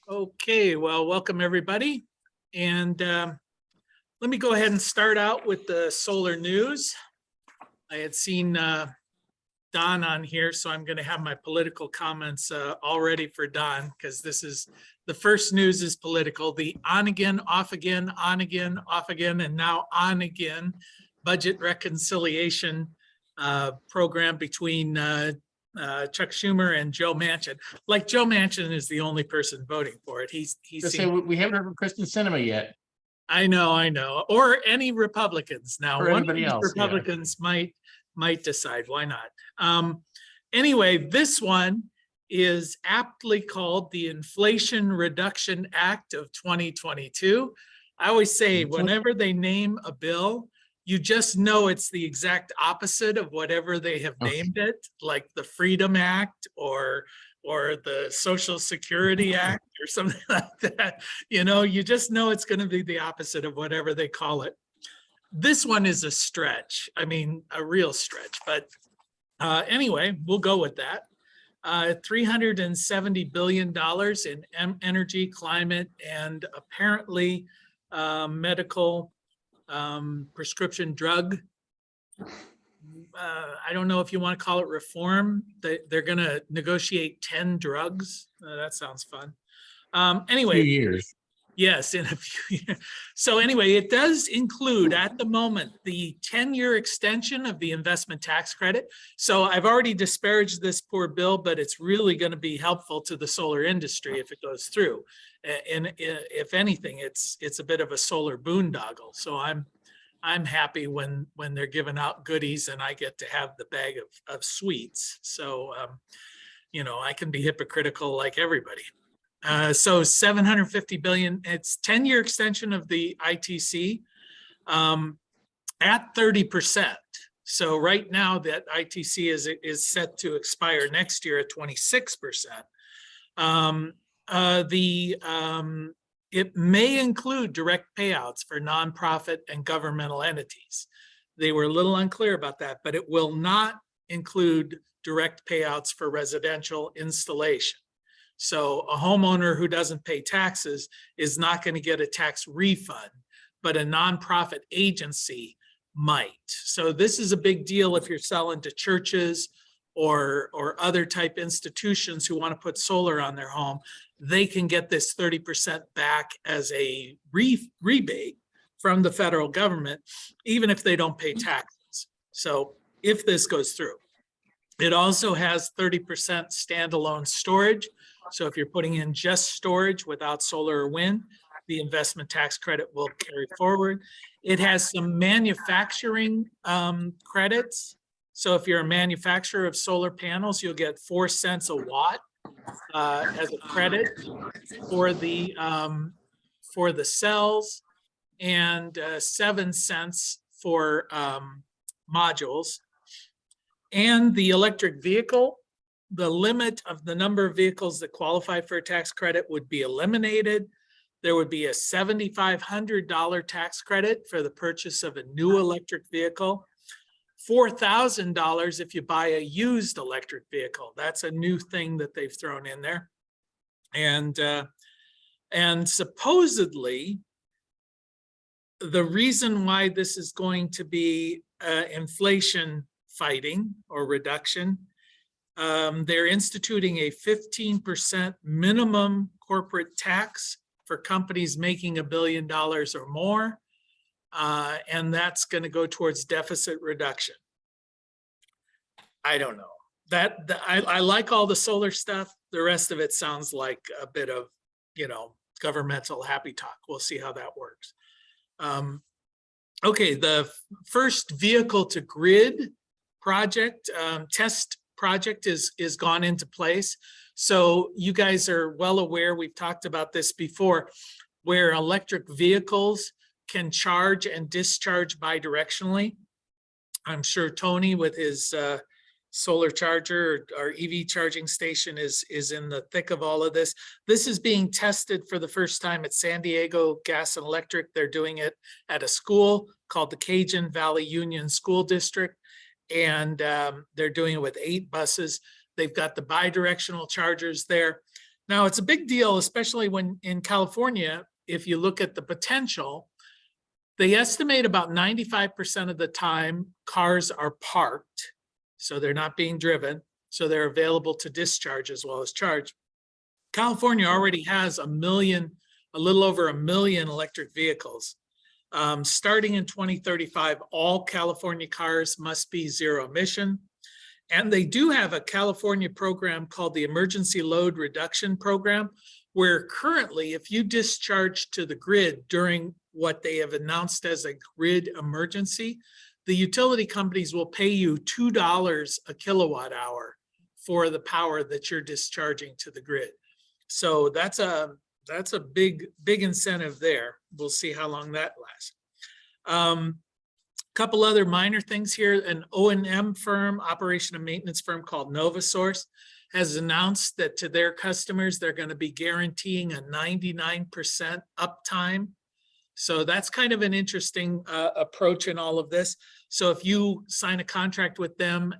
Okay, well, welcome everybody. And let me go ahead and start out with the solar news. I had seen Don on here, so I'm going to have my political comments all ready for Don because this is the first news is political. The on again, off again, on again, off again, and now on again budget reconciliation program between Chuck Schumer and Joe Manchin. Like Joe Manchin is the only person voting for it. He's Just say we haven't heard from Kristen Sinema yet, I know, or any Republicans. Now, or one of anybody these else. Yeah. Republicans might decide. Why not? Anyway, this one is aptly called the Inflation Reduction Act of 2022. I always say whenever they name a bill, you just know it's the exact opposite of whatever they have named it, like the Freedom Act or the Social Security Act or something like that. You know, you just know it's going to be the opposite of whatever they call it. This one is a stretch. I mean, a real stretch, but anyway, we'll go with that. $370 billion in energy, climate, and apparently medical prescription drug. I don't know if you want to call it reform. They're going to negotiate 10 drugs. That sounds fun. Anyway, a few years. Yes, in a few years. So anyway, it does include at the moment the 10-year extension of the investment tax credit. So I've already disparaged this poor bill, but it's really going to be helpful to the solar industry if it goes through. And if anything, it's a bit of a solar boondoggle. So I'm happy when they're giving out goodies and I get to have the bag of sweets. So you know, I can be hypocritical like everybody. So 750 billion, it's 10-year extension of the ITC at 30%. So right now that ITC is set to expire next year at 26%. It may include direct payouts for nonprofit and governmental entities. They were a little unclear about that, but it will not include direct payouts for residential installation. So a homeowner who doesn't pay taxes is not going to get a tax refund, but a nonprofit agency might. So this is a big deal if you're selling to churches or other type institutions who want to put solar on their home. They can get this 30% back as a rebate from the federal government, even if they don't pay taxes. So if this goes through, it also has 30% standalone storage. So if you're putting in just storage without solar or wind, the investment tax credit will carry forward. It has some manufacturing credits. So if you're a manufacturer of solar panels, you'll get 4 cents a watt as a credit for the cells and 7 cents for modules. And the electric vehicle, the limit of the number of vehicles that qualify for a tax credit would be eliminated. There would be a $7,500 tax credit for the purchase of a new electric vehicle. $4,000 if you buy a used electric vehicle. That's a new thing that they've thrown in there. And supposedly, the reason why this is going to be inflation fighting or reduction, they're instituting a 15% minimum corporate tax for companies making $1 billion or more. And that's going to go towards deficit reduction. I don't know. I like all the solar stuff. The rest of it sounds like a bit of, you know, governmental happy talk. We'll see how that works. Okay, the first vehicle to grid project, test project is gone into place. So you guys are well aware, we've talked about this before, where electric vehicles can charge and discharge bidirectionally. I'm sure Tony with his solar charger or EV charging station is in the thick of all of this. This is being tested for the first time at San Diego Gas and Electric. They're doing it at a school called the Cajun Valley Union School District. And they're doing it with 8 buses. They've got the bidirectional chargers there. Now, it's a big deal, especially when in California, if you look at the potential, they estimate about 95% of the time cars are parked. So they're not being driven. So they're available to discharge as well as charge. California already has a little over 1 million electric vehicles. Starting in 2035, all California cars must be zero emission. And they do have a California program called the Emergency Load Reduction Program, where currently, if you discharge to the grid during what they have announced as a grid emergency, the utility companies will pay you $2 a kilowatt hour for the power that you're discharging to the grid. So that's a big incentive there. We'll see how long that lasts. Couple other minor things here. An O&M firm, operation and maintenance firm called NovaSource, has announced that to their customers, they're going to be guaranteeing a 99% uptime. So that's kind of an interesting approach in all of this. So if you sign a contract with them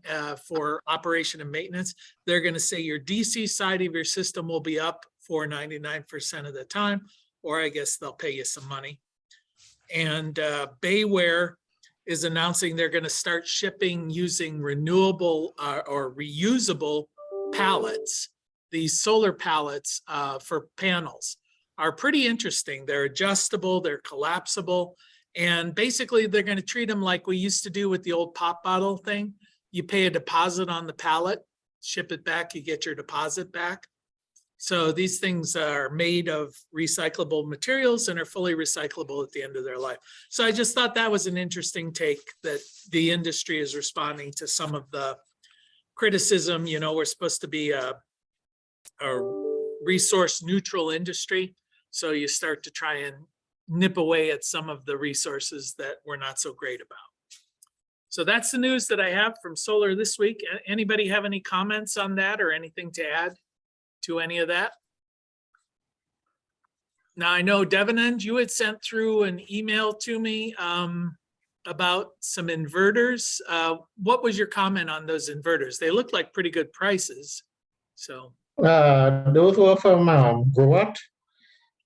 for operation and maintenance, they're going to say your DC side of your system will be up for 99% of the time, or I guess they'll pay you some money. And Bayware is announcing they're going to start shipping using renewable or reusable pallets. These solar pallets for panels are pretty interesting. They're adjustable, they're collapsible, and basically they're going to treat them like we used to do with the old pop bottle thing. You pay a deposit on the pallet, ship it back, you get your deposit back. So these things are made of recyclable materials and are fully recyclable at the end of their life. So I just thought that was an interesting take, that the industry is responding to some of the criticism. You know, we're supposed to be a resource neutral industry. So you start to try and nip away at some of the resources that we're not so great about. So that's the news that I have from solar this week. Anybody have any comments on that or anything to add to any of that? Now, I know Devanand, you had sent through an email to me about some inverters. What was your comment on those inverters? They look like pretty good prices. So those were from Generac.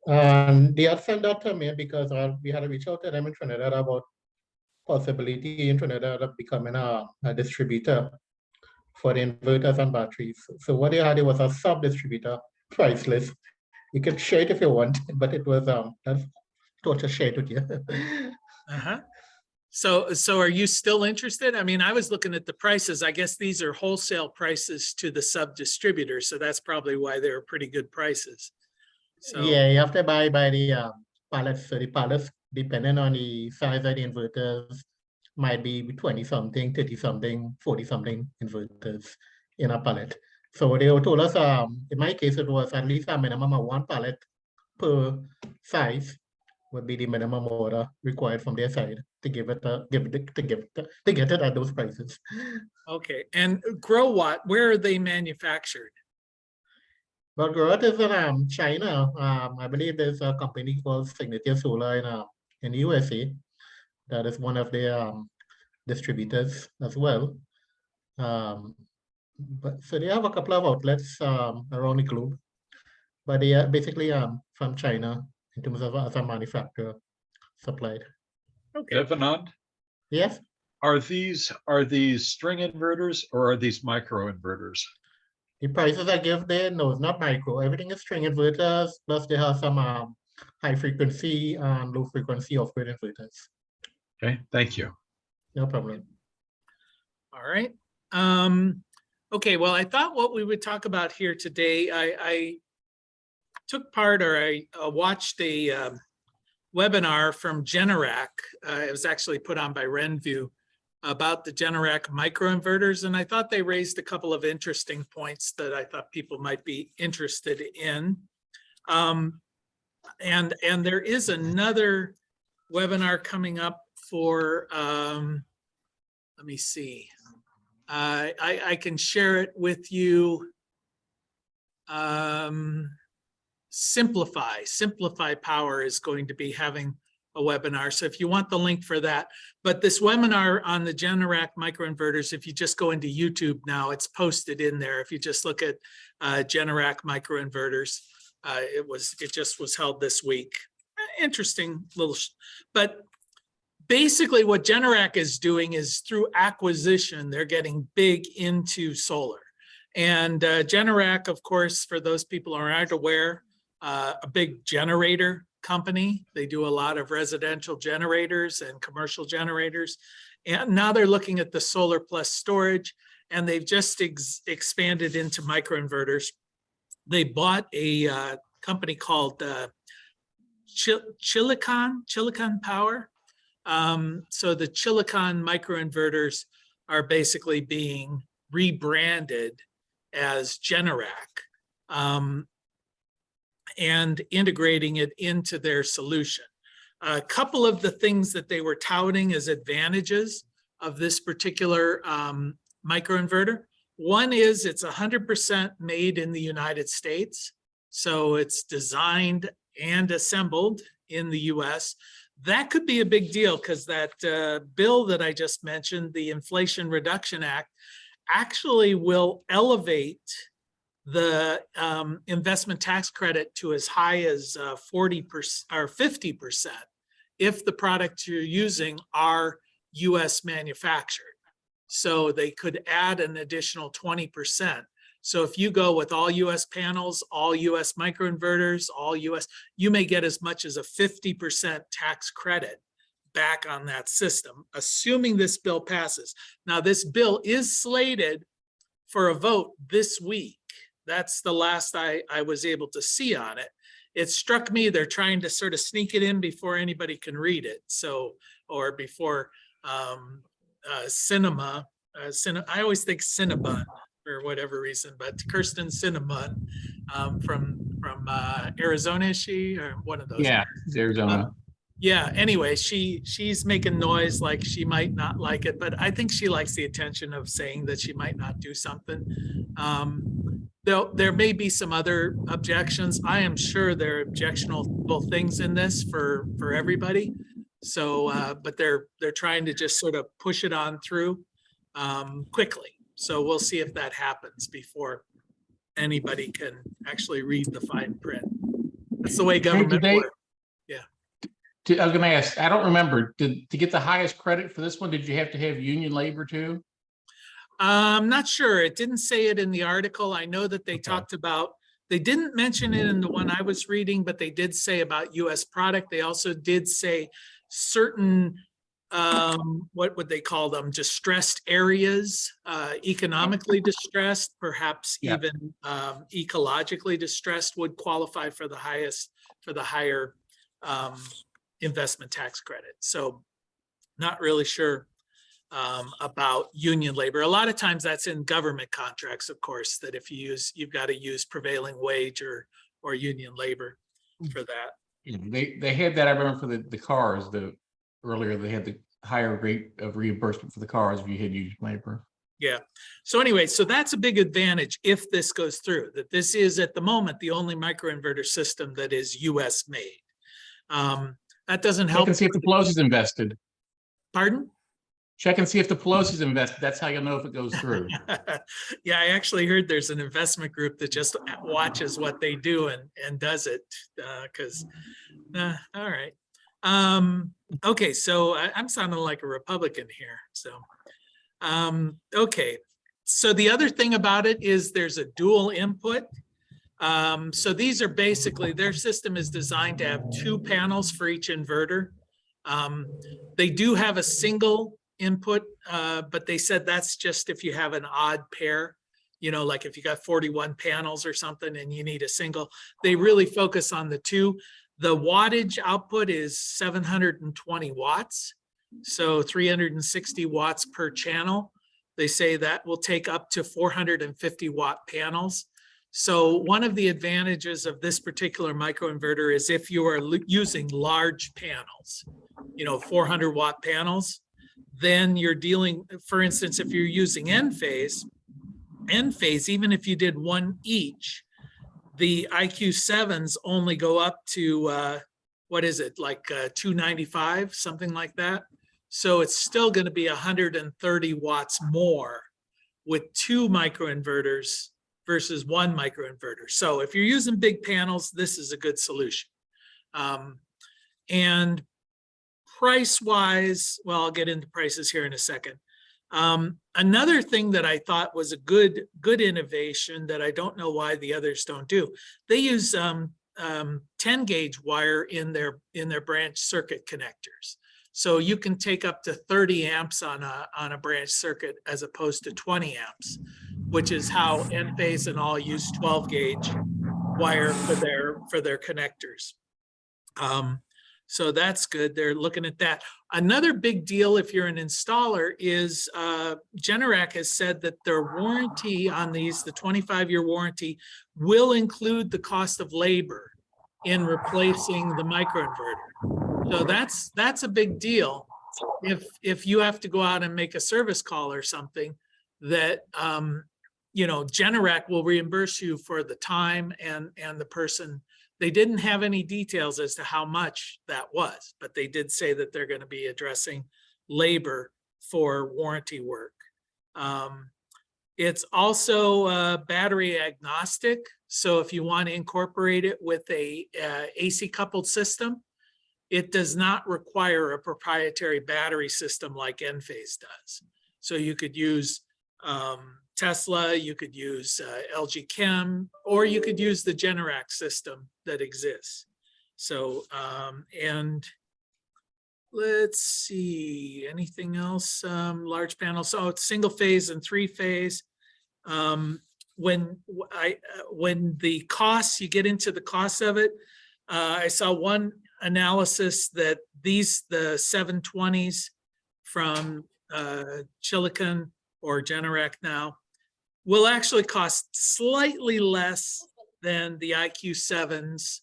And they had sent that to me because we had to reach out to them in Trinidad about possibility in Trinidad of becoming a distributor for the inverters and batteries. So what they had, it was a sub-distributor, priceless. You can share it if you want, but it was that's torture share it with you. So are you still interested? I mean, I was looking at the prices. I guess these are wholesale prices to the sub-distributor, so that's probably why they're pretty good prices. So yeah, you have to buy by the pallets. So the pallets, depending on the size of the inverters, might be 20-something, 30-something, 40-something inverters in a pallet. So they told us, in my case, it was at least a minimum of 1 pallet per size would be the minimum order required from their side to give it to get it at those prices. okay, and GrowWatt, where are they manufactured? But Generac is in China. I believe there's a company called Signature Solar in the USA. That is one of their distributors as well. But so they have a couple of outlets around the globe, but they are basically from China in terms of as a manufacturer supplied. Okay. Devanand, Yes. are these string inverters or are these microinverters? The prices I give there, no, it's not micro. Everything is string inverters, plus they have some high frequency and low frequency off-grid inverters. Okay, thank you. No problem. All right. Okay, well, I thought what we would talk about here today, I took part, or I watched a webinar from Generac. It was actually put on by Renview about the Generac microinverters, and I thought they raised a couple of interesting points that I thought people might be interested in. And there is another webinar coming up for, let me see. I can share it with you. Simplify Power is going to be having a webinar. So if you want the link for that, but this webinar on the Generac microinverters, if you just go into YouTube now, it's posted in there. If you just look at Generac microinverters, it just was held this week. Interesting little, but basically what Generac is doing is through acquisition, they're getting big into solar. And Generac, of course, for those people who aren't aware, a big generator company. They do a lot of residential generators and commercial generators. And now they're looking at the solar plus storage, and they've just expanded into microinverters. They bought a company called Chilicon Power. So the Chilicon microinverters are basically being rebranded as Generac, and integrating it into their solution. A couple of the things that they were touting as advantages of this particular microinverter. One is it's 100% made in the United States. So it's designed and assembled in the US. That could be a big deal because that bill that I just mentioned, the Inflation Reduction Act, actually will elevate the investment tax credit to as high as 40% or 50% if the products you're using are US manufactured. So they could add an additional 20%. So if you go with all US panels, all US microinverters, all US, you may get as much as a 50% tax credit back on that system, assuming this bill passes. Now, this bill is slated for a vote this week. That's the last I was able to see on it. It struck me they're trying to sort of sneak it in before anybody can read it. So, or before Cinema, I always think Cinnabon for whatever reason, but Kirsten Cinnamon from Arizona, is she, or one of those? Yeah, it's Arizona. Yeah, anyway, she's making noise like she might not like it, but I think she likes the attention of saying that she might not do something. There may be some other objections. I am sure there are objectionable things in this for everybody. So, but they're trying to just sort of push it on through quickly. So we'll see if that happens before anybody can actually read the fine print. That's the way government works. I was going to ask, I don't remember, to get the highest credit for this one, did you have to have union labor too? I'm not sure. It didn't say it in the article. I know that they talked about, they didn't mention it in the one I was reading, but they did say about US product. They also did say certain, what would they call them? Distressed areas, economically distressed, perhaps even ecologically distressed would qualify for the higher investment tax credit. So not really sure about union labor. A lot of times that's in government contracts, of course, that if you've got to use prevailing wage or union labor for that. Yeah, they had that, I remember, for the cars, earlier they had the higher rate of reimbursement for the cars if you had union labor. Yeah. So anyway, so that's a big advantage if this goes through, that this is at the moment the only microinverter system that is US made. That doesn't help. Check and see if the Pelosi's invested. Pardon? Check and see if the Pelosi's invested. That's how you'll know if it goes through. Yeah, I actually heard there's an investment group that just watches what they do and does it because, all right. Okay, so I'm sounding like a Republican here. So, okay. So the other thing about it is there's a dual input. So these are basically, their system is designed to have 2 panels for each inverter. They do have a single input, but they said that's just if you have an odd pair, you know, like if you got 41 panels or something and you need a single. They really focus on the 2. The wattage output is 720 watts, so 360 watts per channel. They say that will take up to 450 watt panels. So one of the advantages of this particular microinverter is if you are using large panels, you know, 400 watt panels, then you're dealing, for instance, if you're using Enphase, even if you did 1 each, the IQ7s only go up to what is it, like 295, something like that. So it's still going to be 130 watts more with 2 microinverters versus 1 microinverter. So if you're using big panels, this is a good solution. And price wise, well, I'll get into prices here in a second. Another thing that I thought was a good innovation that I don't know why the others don't do, they use 10 gauge wire in their branch circuit connectors. So you can take up to 30 amps on a branch circuit as opposed to 20 amps, which is how Enphase and all use 12 gauge wire for their connectors. So that's good. They're looking at that. Another big deal if you're an installer is Generac has said that their warranty on these, the 25-year warranty, will include the cost of labor in replacing the microinverter. So that's a big deal. If you have to go out and make a service call or something, that you know, Generac will reimburse you for the time and the person. They didn't have any details as to how much that was, but they did say that they're going to be addressing labor for warranty work. It's also battery agnostic. So if you want to incorporate it with a AC coupled system, it does not require a proprietary battery system like Enphase does. So you could use Tesla, you could use LG Chem, or you could use the Generac system that exists. So, and let's see, anything else? Large panels, so it's single phase and 3-phase. When the costs, you get into the cost of it, I saw one analysis that the 720s from Chilicon or Generac now will actually cost slightly less than the IQ7s.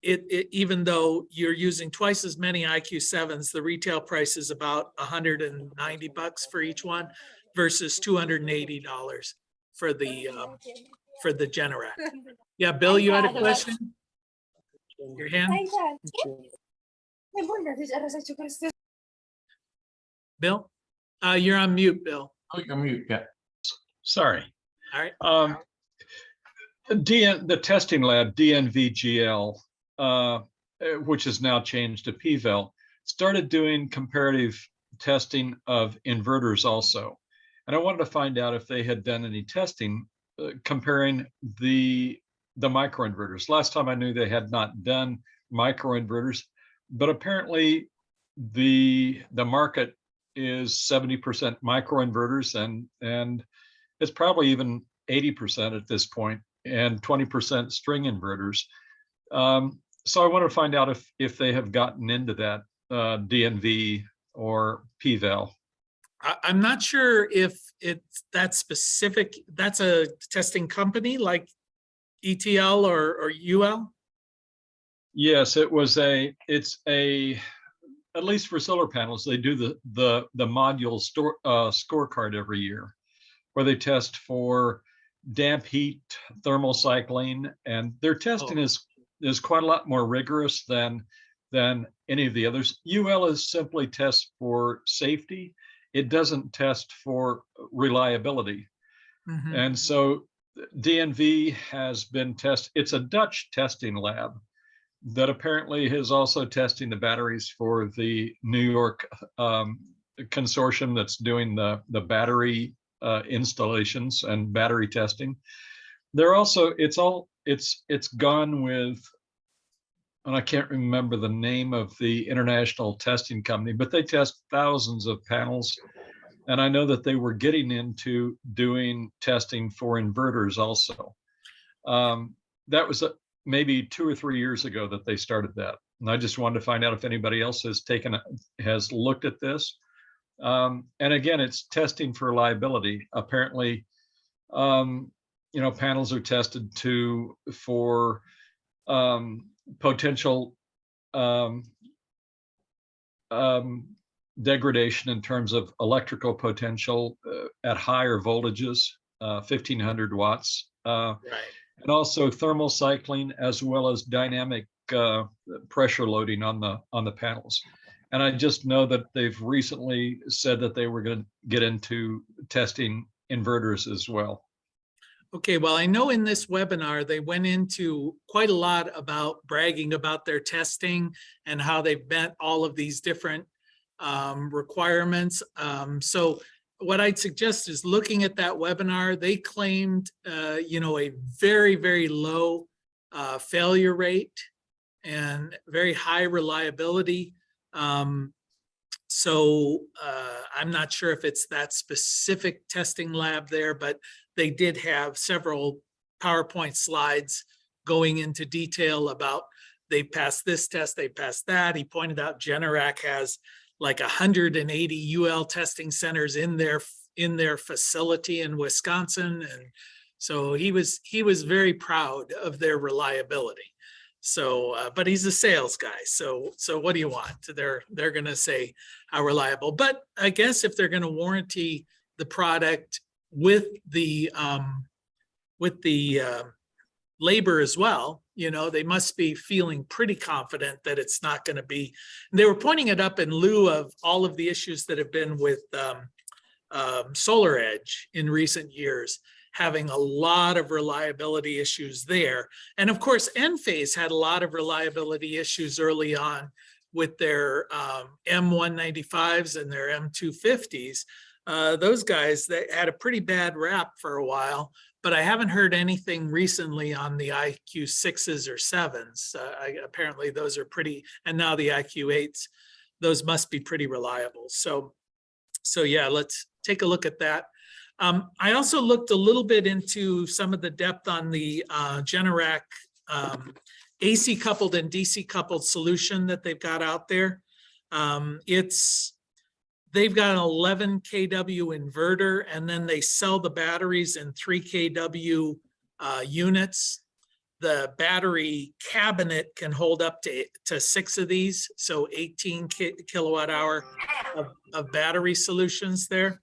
Even though you're using twice as many IQ7s, the retail price is about $190 for each one versus $280 for the Generac. Yeah, Bill, you had a question? Your hand? Bill? You're on mute, Bill. Oh, you're on mute, yeah. Sorry. All right. The testing lab, DNVGL, which is now changed to PVEL, started doing comparative testing of inverters also. And I wanted to find out if they had done any testing comparing the microinverters. Last time I knew they had not done microinverters, but apparently the market is 70% microinverters and it's probably even 80% at this point, and 20% string inverters. So I want to find out if they have gotten into that DNV or PVEL. I'm not sure if it's that specific. That's a testing company like ETL or UL? Yes, it's at least for solar panels, they do the module scorecard every year, where they test for damp heat, thermal cycling, and their testing is quite a lot more rigorous than any of the others. UL is simply test for safety. It doesn't test for reliability. Mm-hmm. And so DNV has been it's a Dutch testing lab that apparently is also testing the batteries for the New York consortium that's doing the battery installations and battery testing. They're also, it's gone with, and I can't remember the name of the international testing company, but they test thousands of panels. And I know that they were getting into doing testing for inverters also. That was maybe 2 or 3 years ago that they started that. And I just wanted to find out if anybody else has looked at this. And again, it's testing for reliability. Apparently, panels are tested for potential degradation in terms of electrical potential at higher voltages, 1500 watts Right. and also thermal cycling as well as dynamic pressure loading on the panels. And I just know that they've recently said that they were going to get into testing inverters as well. Okay, well, I know in this webinar, they went into quite a lot about bragging about their testing and how they've met all of these different requirements. So what I'd suggest is looking at that webinar. They claimed, you know, a very, very low failure rate and very high reliability. So I'm not sure if it's that specific testing lab there, but they did have several PowerPoint slides going into detail about they passed this test, they passed that. He pointed out Generac has like 180 UL testing centers in their facility in Wisconsin. And so he was very proud of their reliability. So, but he's a sales guy. So what do you want? They're going to say how reliable, but I guess if they're going to warranty the product with the labor as well, you know, they must be feeling pretty confident that it's not going to be. They were pointing it up in lieu of all of the issues that have been with Solar Edge in recent years, having a lot of reliability issues there. And of course, Enphase had a lot of reliability issues early on with their M195s and their M250s. Those guys, they had a pretty bad rap for a while, but I haven't heard anything recently on the IQ6s or 7s. Apparently those are pretty, and now the IQ8s, those must be pretty reliable. So yeah, let's take a look at that. I also looked a little bit into some of the depth on the Generac AC coupled and DC coupled solution that they've got out there. They've got an 11 kW inverter, and then they sell the batteries in 3 kW units. The battery cabinet can hold up to 6 of these, so 18 kilowatt hour of battery solutions there.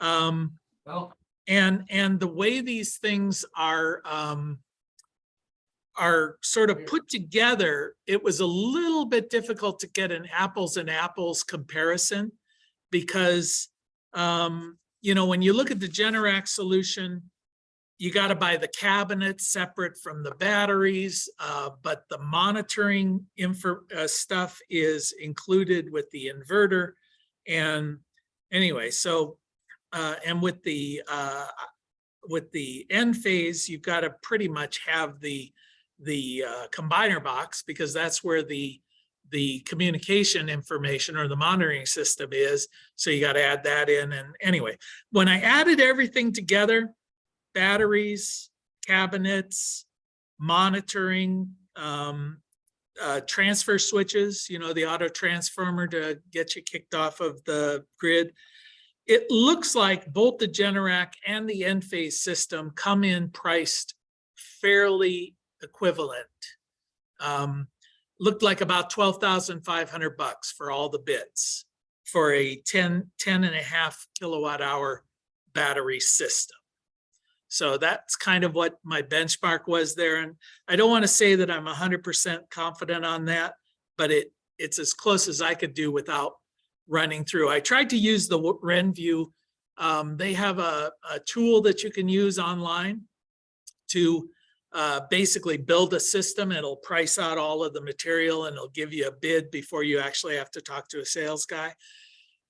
And the way these things are sort of put together, it was a little bit difficult to get an apples and apples comparison because, you know, when you look at the Generac solution, you got to buy the cabinet separate from the batteries, but the monitoring stuff is included with the inverter. And anyway, so and with the Enphase, you've got to pretty much have the combiner box, because that's where the communication information or the monitoring system is. So you got to add that in. And anyway, when I added everything together, batteries, cabinets, monitoring, transfer switches, you know, the auto transformer to get you kicked off of the grid. It looks like both the Generac and the Enphase system come in priced fairly equivalent. Looked like about $12,500 for all the bits for a 10.5 kilowatt hour battery system. So that's kind of what my benchmark was there. And I don't want to say that I'm 100% confident on that, but it's as close as I could do without running through. I tried to use the RenView. They have a tool that you can use online to basically build a system. It'll price out all of the material and it'll give you a bid before you actually have to talk to a sales guy.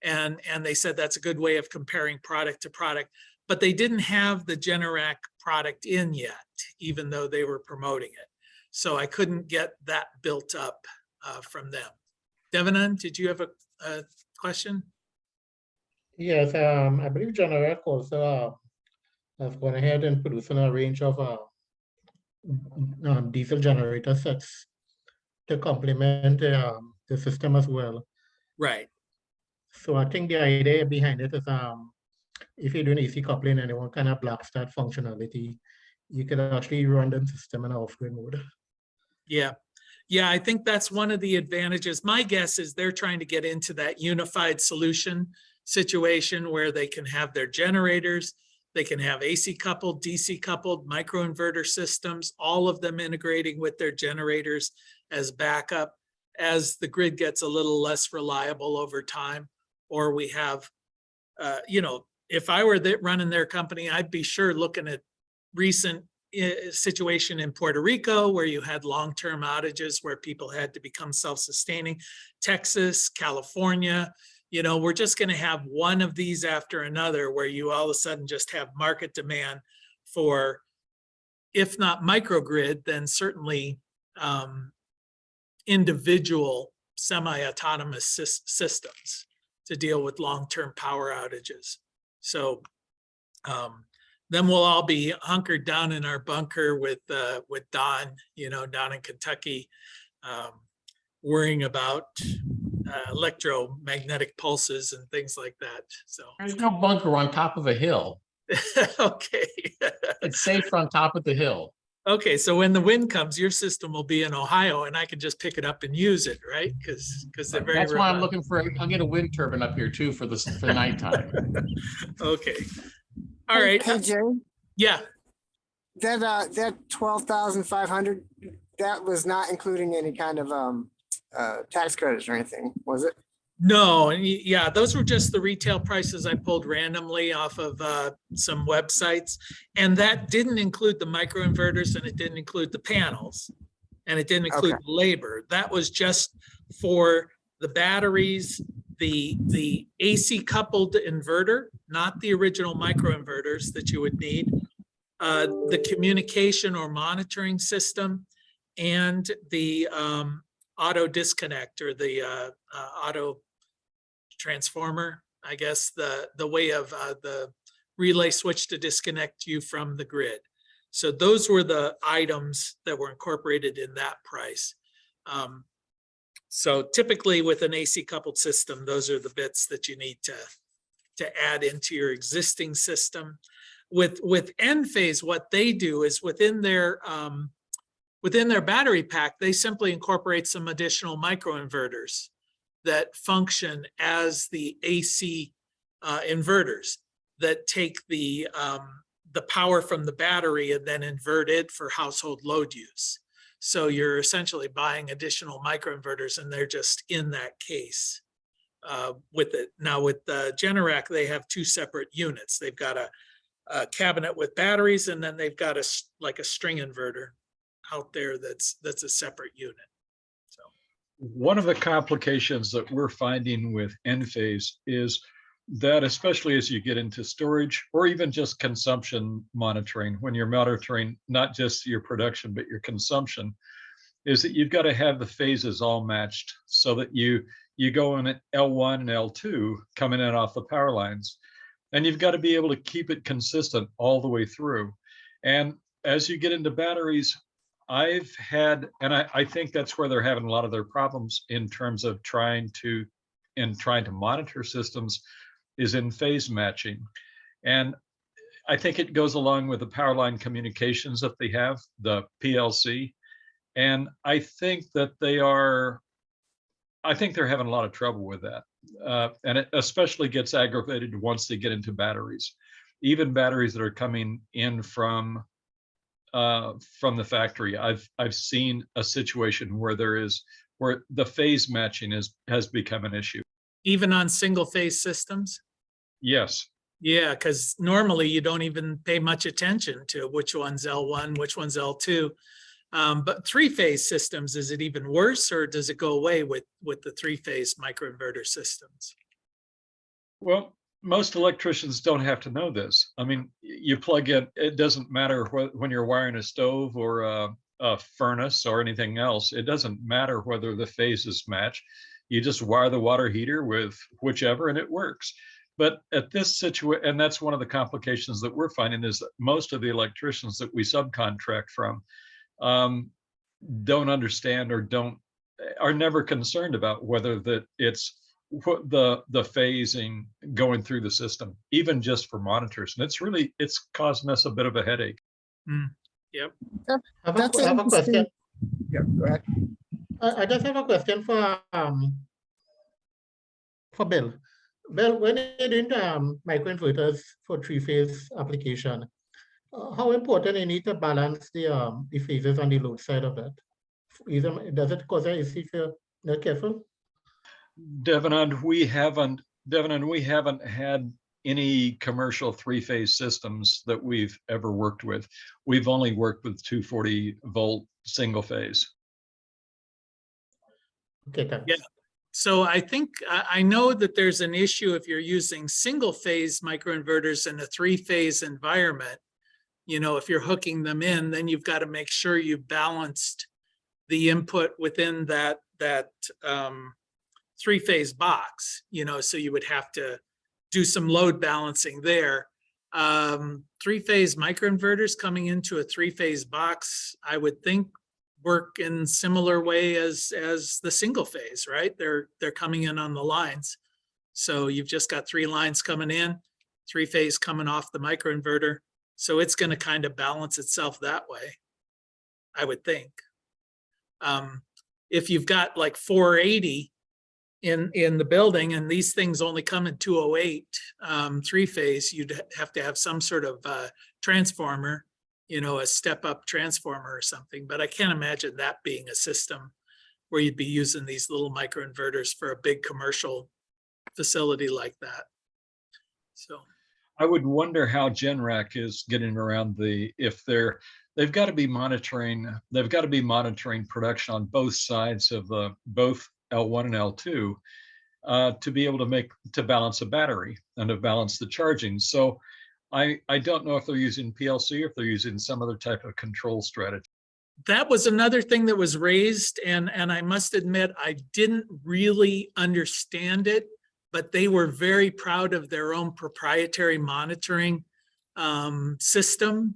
And they said that's a good way of comparing product to product, but they didn't have the Generac product in yet, even though they were promoting it. So I couldn't get that built up from them. Devanan, did you have a question? Yes, I believe Generac also has gone ahead and producing a range of diesel generator sets to complement the system as well. Right. So I think the idea behind it is if you're doing AC coupling and you want kind of black start functionality, you can actually run the system in off-grid mode. Yeah. Yeah, I think that's one of the advantages. My guess is they're trying to get into that unified solution situation where they can have their generators, They can have AC coupled, DC coupled, microinverter systems, all of them integrating with their generators as backup as the grid gets a little less reliable over time. Or we have, if I were running their company, I'd be sure looking at recent situation in Puerto Rico where you had long-term outages where people had to become self-sustaining. Texas, California, we're just going to have one of these after another where you all of a sudden just have market demand for, if not microgrid, then certainly individual semi-autonomous systems to deal with long-term power outages. So then we'll all be hunkered down in our bunker with Don, down in Kentucky, worrying about electromagnetic pulses and things like that. So There's no bunker on top of a hill. okay. It's safe on top of the hill. Okay, so when the wind comes, your system will be in Ohio, and I can just pick it up and use it, right? Because they're very. That's why I'm robust. looking for. I'll get a wind turbine up here too for nighttime. Okay. All right. Hey, Jay, Yeah. that 12,500, that was not including any kind of tax credits or anything, was it? No, and yeah, those were just the retail prices I pulled randomly off of some websites. And that didn't include the microinverters, and it didn't include the panels, and it didn't include Okay. labor. That was just for the batteries, the AC coupled inverter, not the original microinverters that you would need, the communication or monitoring system, and the auto disconnect, or the auto transformer, I guess, the way of the relay switch to disconnect you from the grid. So those were the items that were incorporated in that price. So typically with an AC coupled system, those are the bits that you need to add into your existing system. With Enphase, what they do is within their battery pack, they simply incorporate some additional microinverters that function as the AC inverters that take the power from the battery and then invert it for household load use. So you're essentially buying additional microinverters, and they're just in that case with it. Now with Generac, they have two separate units. They've got a cabinet with batteries, and then they've got a string inverter out there that's a separate unit. So One of the complications that we're finding with Enphase is that, especially as you get into storage or even just consumption monitoring, when you're monitoring not just your production but your consumption, is that you've got to have the phases all matched so that you go in at L1 and L2 coming in off the power lines, and you've got to be able to keep it consistent all the way through. And as you get into batteries, I've had, and I think that's where they're having a lot of their problems in terms of trying to monitor systems, is in phase matching. And I think it goes along with the power line communications that they have, the PLC. And I think that they're having a lot of trouble with that. And it especially gets aggravated once they get into batteries, even batteries that are coming in from the factory. I've seen a situation where the phase matching has become an issue. even on single phase systems? Yes. Yeah, because normally you don't even pay much attention to which one's L1, which one's L2. But three-phase systems, is it even worse, or does it go away with the three-phase microinverter systems? Well, most electricians don't have to know this. I mean, you plug in, it doesn't matter when you're wiring a stove or a furnace or anything else. It doesn't matter whether the phases match. You just wire the water heater with whichever and it works. But at this situation, and that's one of the complications that we're finding, is that most of the electricians that we subcontract from don't understand or are never concerned about whether that it's the phasing going through the system, even just for monitors. And it's causing us a bit of a headache. Yep. I have That's a question. interesting. Yeah, go ahead. I just have a question for Bill. Well, when you're doing microinverters for three-phase application, how important you need to balance the phases on the load side of that? Even does it cause an issue if you're not careful? Devin, and we haven't had any commercial three-phase systems that we've ever worked with. We've only worked with 240-volt single phase. Okay, thanks. Yeah. So I think, I know that there's an issue if you're using single phase microinverters in a three-phase environment. You know, if you're hooking them in, then you've got to make sure you've balanced the input within that three-phase box, you know, so you would have to do some load balancing there. Three-phase microinverters coming into a three-phase box, I would think work in similar way as the single phase, right? They're coming in on the lines. So you've just got three lines coming in, three-phase coming off the microinverter. So it's going to kind of balance itself that way, I would think. If you've got like 480 in the building and these things only come in 208 three-phase, you'd have to have some sort of transformer, you know, a step-up transformer or something. But I can't imagine that being a system where you'd be using these little microinverters for a big commercial facility like that. So I would wonder how Generac is getting around if they've got to be monitoring production on both sides of both L1 and L2 to be able to balance a battery and to balance the charging. So I don't know if they're using PLC or if they're using some other type of control strategy. that was another thing that was raised, and I must admit, I didn't really understand it, but they were very proud of their own proprietary monitoring system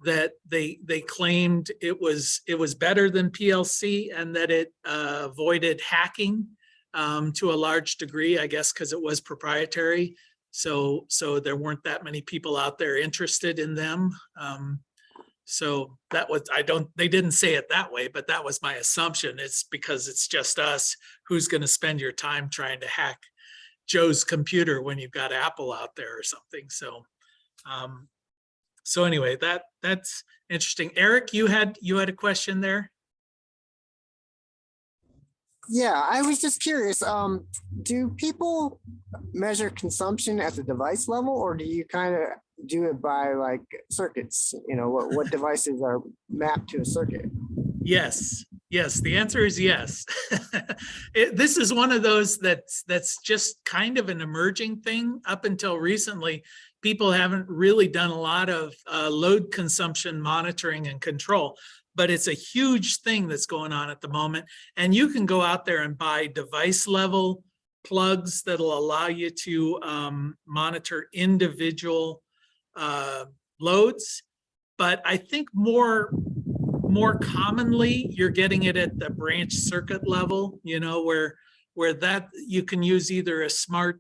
that they claimed it was better than PLC and that it avoided hacking to a large degree, I guess, because it was proprietary. So there weren't that many people out there interested in them. So that was, they didn't say it that way, but that was my assumption. It's because it's just us. Who's going to spend your time trying to hack Joe's computer when you've got Apple out there or something? So, so anyway, that's interesting. Eric, you had a question there. Yeah, I was just curious. Do people measure consumption at the device level, or do you kind of do it by like circuits? You know, what devices are mapped to a circuit? Yes. The answer is yes. This is one of those that's just kind of an emerging thing. Up until recently, people haven't really done a lot of load consumption monitoring and control. But it's a huge thing that's going on at the moment. And you can go out there and buy device level plugs that'll allow you to monitor individual loads. But I think more commonly, you're getting it at the branch circuit level, you know, where that you can use either a smart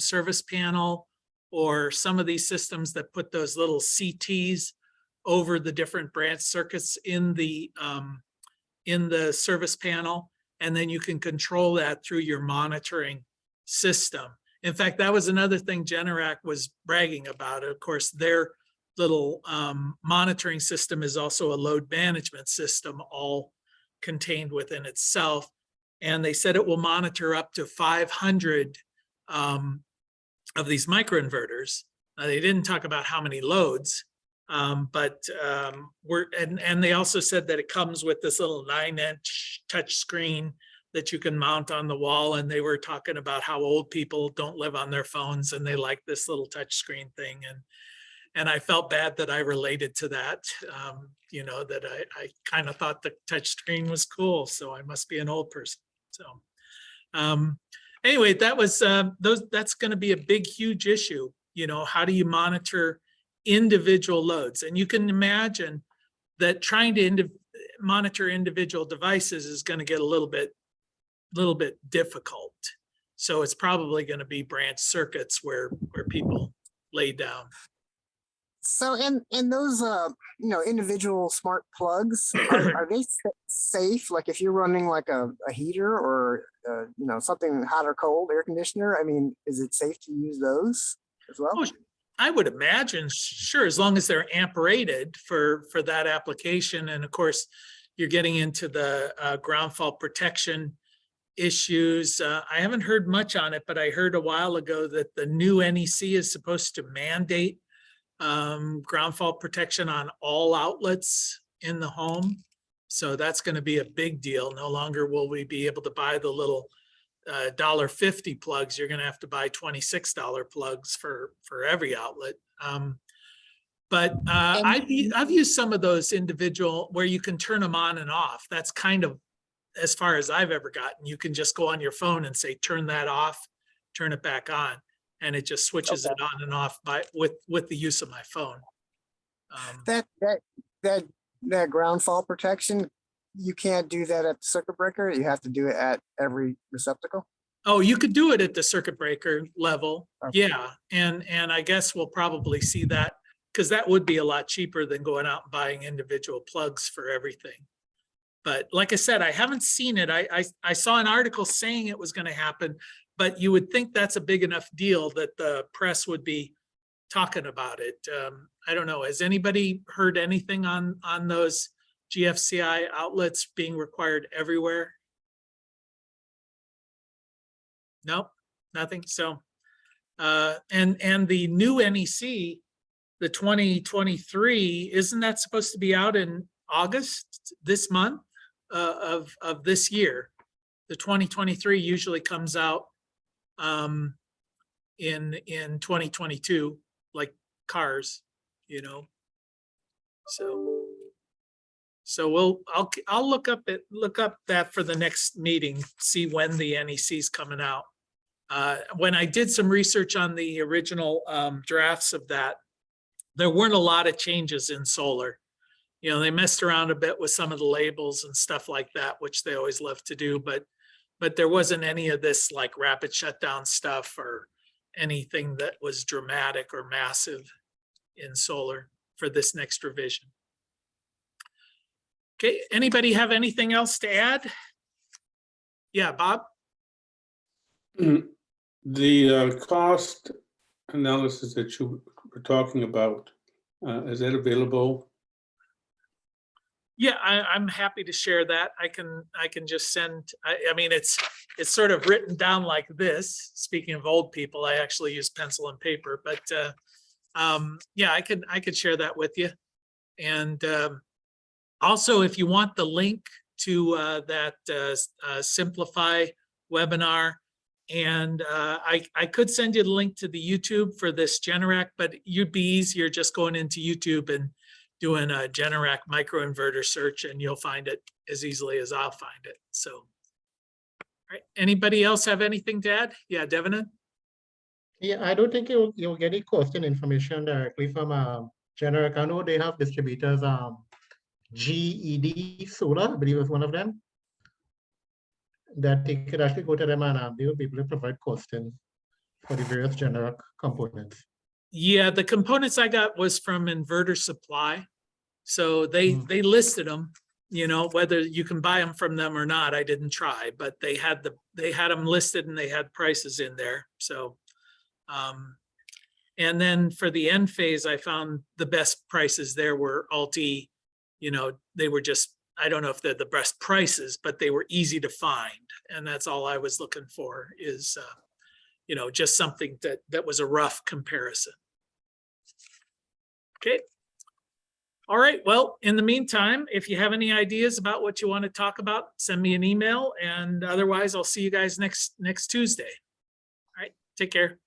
service panel or some of these systems that put those little CTs over the different branch circuits in the service panel, and then you can control that through your monitoring system. In fact, that was another thing Generac was bragging about. Of course, their little monitoring system is also a load management system, all contained within itself. And they said it will monitor up to 500 of these microinverters. They didn't talk about how many loads. But they also said that it comes with this little 9-inch touch screen that you can mount on the wall. And they were talking about how old people don't live on their phones and they like this little touch screen thing. And I felt bad that I related to that, you know, that I kind of thought the touch screen was cool. So I must be an old person. So anyway, that was that's going to be a big, huge issue. You know, how do you monitor individual loads? And you can imagine that trying to monitor individual devices is going to get a little bit difficult. So it's probably going to be branch circuits where people lay down. So in those individual smart plugs, are they safe? Like if you're running like a heater or something hot or cold, air conditioner, I mean, is it safe to use those as well? Oh, I would imagine, sure, as long as they're amp rated for that application. And of course, you're getting into the ground fault protection issues. I haven't heard much on it, but I heard a while ago that the new NEC is supposed to mandate ground fault protection on all outlets in the home. So that's going to be a big deal. No longer will we be able to buy the little $1.50 plugs. You're going to have to buy $26 plugs for every outlet. But I've used some of those individual where you can turn them on and off. That's kind of as far as I've ever gotten. You can just go on your phone and say, turn that off, turn it back on. And it just switches it on and off with the use of my phone. That ground fault protection, you can't do that at the circuit breaker. You have to do it at every receptacle. Oh, you could do it at the circuit breaker level. Okay. Yeah. And I guess we'll probably see that because that would be a lot cheaper than going out and buying individual plugs for everything. But like I said, I haven't seen it. I saw an article saying it was going to happen, but you would think that's a big enough deal that the press would be talking about it. I don't know. Has anybody heard anything on those GFCI outlets being required everywhere? Nope, nothing. So, and the new NEC, the 2023, isn't that supposed to be out in August this month of this year? The 2023 usually comes out in 2022, like cars, So I'll look up that for the next meeting, see when the NEC's coming out. When I did some research on the original drafts of that, there weren't a lot of changes in solar. They messed around a bit with some of the labels and stuff like that, which they always love to do, but there wasn't any of this like rapid shutdown stuff or anything that was dramatic or massive in solar for this next revision. Okay, anybody have anything else to add? Yeah, Bob? The cost analysis that you were talking about, is that available? Yeah, I'm happy to share that. I can just send, I mean, it's sort of written down like this. Speaking of old people, I actually use pencil and paper, but yeah, I could share that with you. And also, if you want the link to that Simplify webinar, and I could send you the link to the YouTube for this Generac, but you'd be easier just going into YouTube and doing a Generac microinverter search, and you'll find it as easily as I'll find it. So, all right. Anybody else have anything to add? Yeah, Devin? Yeah, I don't think you'll get any costing information directly from Generac. I know they have distributors, GED Solar, I believe is one of them, that they could actually go to them and they will be able to provide costing for the various Generac components. Yeah, the components I got was from Inverter Supply. So they listed them, whether you can buy them from them or not, I didn't try, but they had them listed and they had prices in there. So, and then for the Enphase, I found the best prices there were Alti, they were just, I don't know if they're the best prices, but they were easy to find. And that's all I was looking for is, just something that was a rough comparison. Okay. All right. Well, in the meantime, if you have any ideas about what you want to talk about, send me an email, and otherwise I'll see you guys next Tuesday. All right. Take care.